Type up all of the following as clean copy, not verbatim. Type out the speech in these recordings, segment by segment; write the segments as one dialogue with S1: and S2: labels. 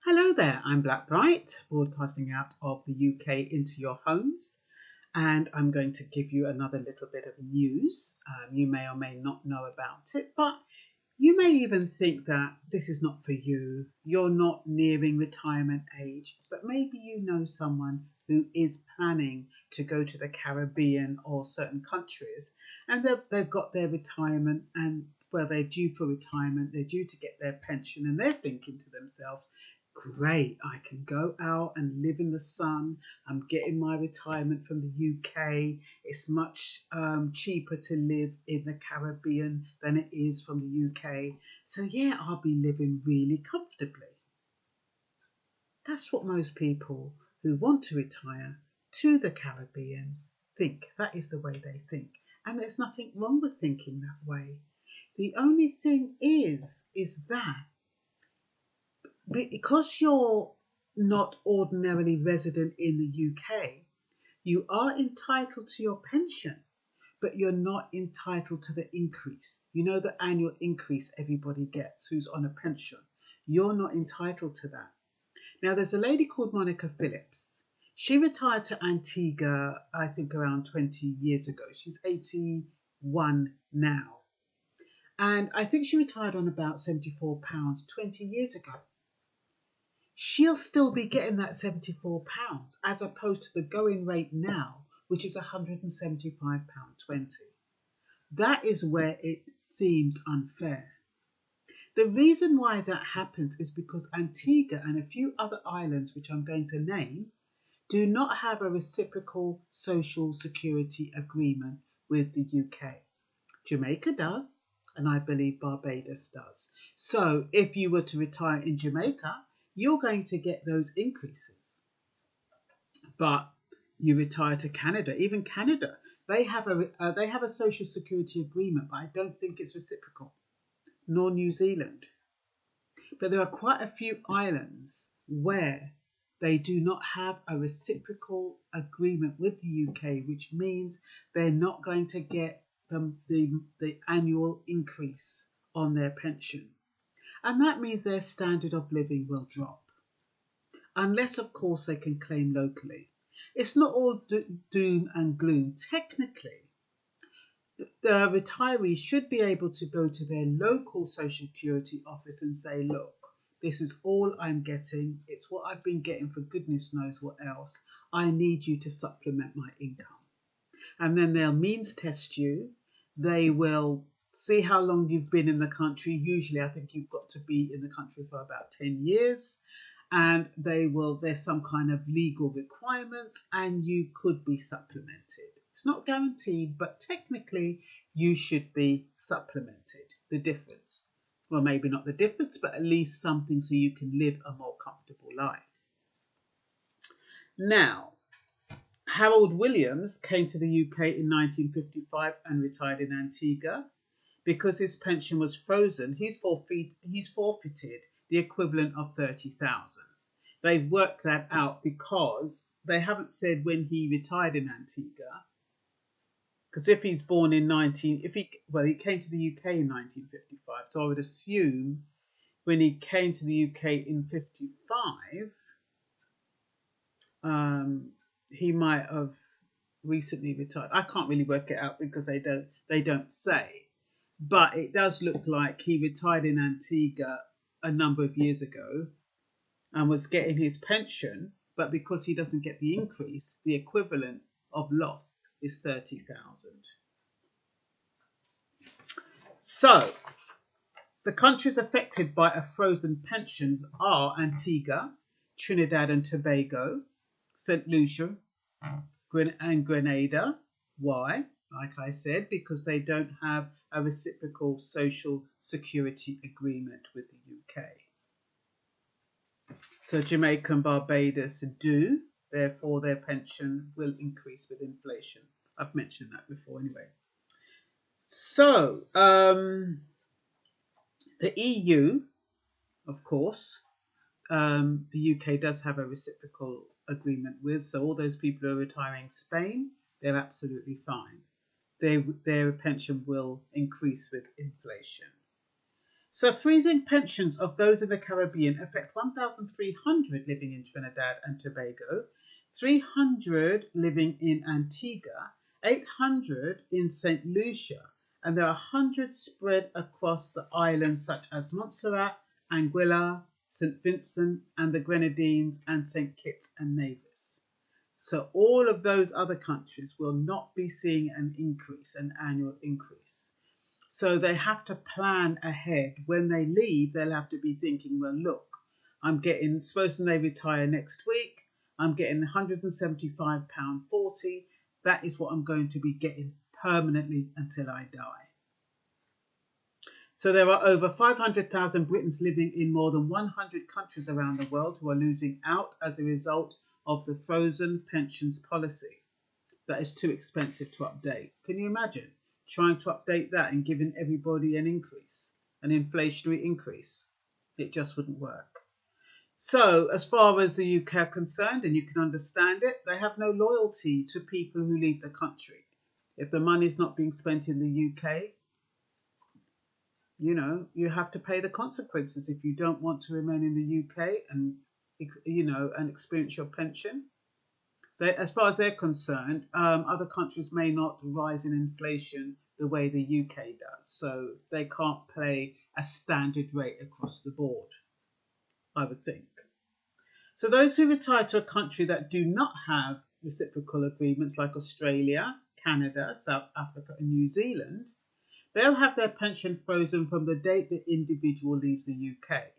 S1: Hello there, I'm Blackbright, broadcasting out of the UK into your homes, and I'm going to give you another little bit of news. You may or may not know about it, but you may even think that this is not for you. You're not nearing retirement age, but maybe you know someone who is planning to go to the Caribbean or certain countries, and they've got their retirement and well, they're due for retirement, they're due to get their pension, and they're thinking to themselves, great, I can go out and live in the sun. I'm getting my retirement from the UK. It's much cheaper to live in the Caribbean than it is from the UK. So, yeah, I'll be living really comfortably. That's what most people who want to retire to the Caribbean think. That is the way they think. And there's nothing wrong with thinking that way. The only thing is that because you're not ordinarily resident in the UK, you are entitled to your pension, but you're not entitled to the increase. You know, the annual increase everybody gets who's on a pension. You're not entitled to that. Now, there's a lady called Monica Phillips. She retired to Antigua, I think, around 20 years ago. She's 81 now. And I think she retired on about £74 20 years ago. She'll still be getting that £74 as opposed to the going rate now, which is £175.20. That is where it seems unfair. The reason why that happens is because Antigua and a few other islands, which I'm going to name, do not have a reciprocal social security agreement with the UK. Jamaica does, and I believe Barbados does. So if you were to retire in Jamaica, you're going to get those increases. But you retire to Canada, even Canada, they have a social security agreement, but I don't think it's reciprocal, nor New Zealand. But there are quite a few islands where they do not have a reciprocal agreement with the UK, which means they're not going to get the annual increase on their pension. And that means their standard of living will drop. Unless, of course, they can claim locally. It's not all doom and gloom. Technically, the retirees should be able to go to their local social security office and say, look, this is all I'm getting. It's what I've been getting for goodness knows what else. I need you to supplement my income. And then they'll means test you. They will see how long you've been in the country. Usually, I think you've got to be in the country for about 10 years. And there's some kind of legal requirements, and you could be supplemented. It's not guaranteed, but technically you should be supplemented. The difference, well, maybe not the difference, but at least something so you can live a more comfortable life. Now, Harold Williams came to the UK in 1955 and retired in Antigua. Because his pension was frozen, he's forfeited the equivalent of 30,000. They've worked that out because they haven't said when he retired in Antigua. Because if he's born in he came to the UK in 1955, so I would assume when he came to the UK in 55, he might have recently retired. I can't really work it out because they don't say. But it does look like he retired in Antigua a number of years ago and was getting his pension, but because he doesn't get the increase, the equivalent of loss is 30,000. So, the countries affected by a frozen pension are Antigua, Trinidad and Tobago, St. Lucia, and Grenada. Why? Like I said, because they don't have a reciprocal social security agreement with the UK. So Jamaica and Barbados do, therefore their pension will increase with inflation. I've mentioned that before anyway. So the EU, of course, the UK does have a reciprocal agreement with, so all those people who are retiring Spain, they're absolutely fine. Their pension will increase with inflation. So freezing pensions of those in the Caribbean affect 1,300 living in Trinidad and Tobago, 300 living in Antigua, 800 in St. Lucia, and there are hundreds spread across the islands such as Montserrat, Anguilla, St. Vincent and the Grenadines, and St. Kitts and Nevis. So all of those other countries will not be seeing an increase, an annual increase. So they have to plan ahead. When they leave, they'll have to be thinking, well, look, supposing they retire next week, I'm getting £175.40. That is what I'm going to be getting permanently until I die. So there are over 500,000 Britons living in more than 100 countries around the world who are losing out as a result of the frozen pensions policy. That is too expensive to update. Can you imagine trying to update that and giving everybody an increase, an inflationary increase? It just wouldn't work. So as far as the UK are concerned, and you can understand it, they have no loyalty to people who leave the country. If the money's not being spent in the UK, you have to pay the consequences if you don't want to remain in the UK and experience your pension. As far as they're concerned, other countries may not rise in inflation the way the UK does, so they can't pay a standard rate across the board, I would think. So those who retire to a country that do not have reciprocal agreements like Australia, Canada, South Africa and New Zealand, they'll have their pension frozen from the date the individual leaves the UK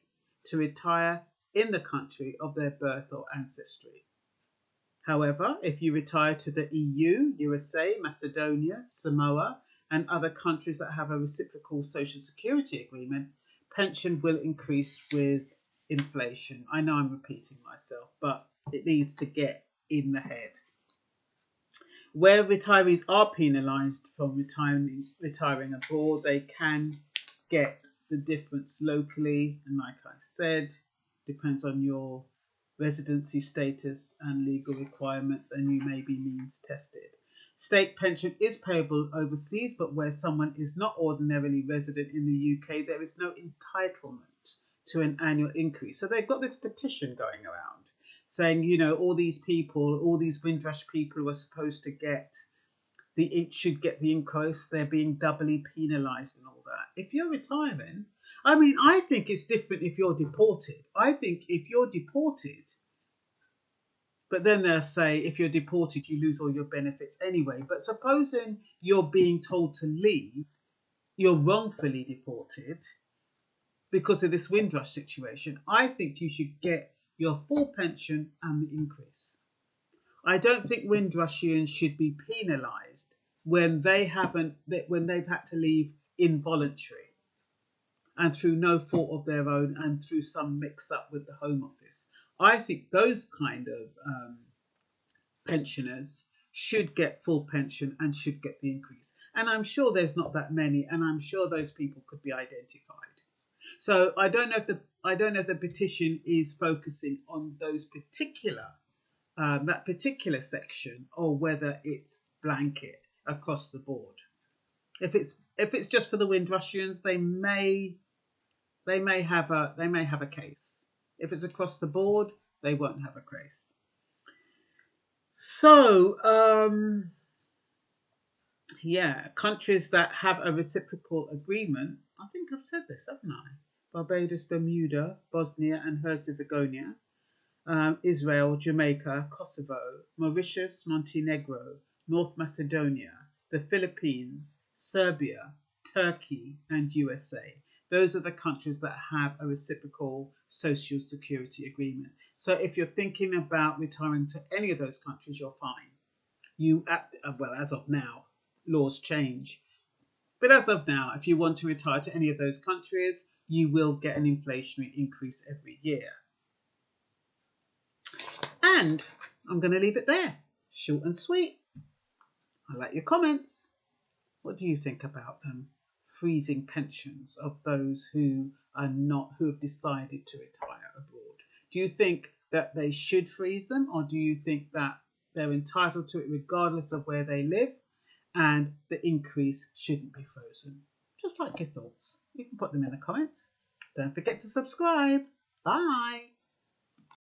S1: to retire in the country of their birth or ancestry. However, if you retire to the EU, USA, Macedonia, Samoa, and other countries that have a reciprocal social security agreement, pension will increase with inflation. I know I'm repeating myself, but it needs to get in the head. Where retirees are penalised from retiring abroad, they can get the difference locally, and like I said, depends on your residency status and legal requirements, and you may be means tested. State pension is payable overseas, but where someone is not ordinarily resident in the UK, there is no entitlement to an annual increase. So they've got this petition going around saying, all these people, all these Windrush people who are supposed to should get the increase, they're being doubly penalised and all that. If you're retiring, I think it's different if you're deported. I think if you're deported, but then they'll say if you're deported, you lose all your benefits anyway. But supposing you're being told to leave, you're wrongfully deported because of this Windrush situation, I think you should get your full pension and the increase. I don't think Windrushians should be penalised when they've had to leave involuntary and through no fault of their own and through some mix-up with the Home Office. I think those kind of pensioners should get full pension and should get the increase. And I'm sure there's not that many, and I'm sure those people could be identified. So I don't know if the petition is focusing on those that particular section, or whether it's blanket across the board. If it's just for the Windrushians, they may have a case. If it's across the board, they won't have a case. So countries that have a reciprocal agreement, I think I've said this, haven't I? Barbados, Bermuda, Bosnia and Herzegovina, Israel, Jamaica, Kosovo, Mauritius, Montenegro, North Macedonia, the Philippines, Serbia, Turkey and USA. Those are the countries that have a reciprocal social security agreement. So if you're thinking about retiring to any of those countries, you're fine. As of now, laws change. But as of now, if you want to retire to any of those countries, you will get an inflationary increase every year. And I'm going to leave it there. Short and sweet. I like your comments. What do you think about them? Freezing pensions of those who have decided to retire abroad. Do you think that they should freeze them, or do you think that they're entitled to it regardless of where they live, and the increase shouldn't be frozen? Just like your thoughts. You can put them in the comments. Don't forget to subscribe. Bye.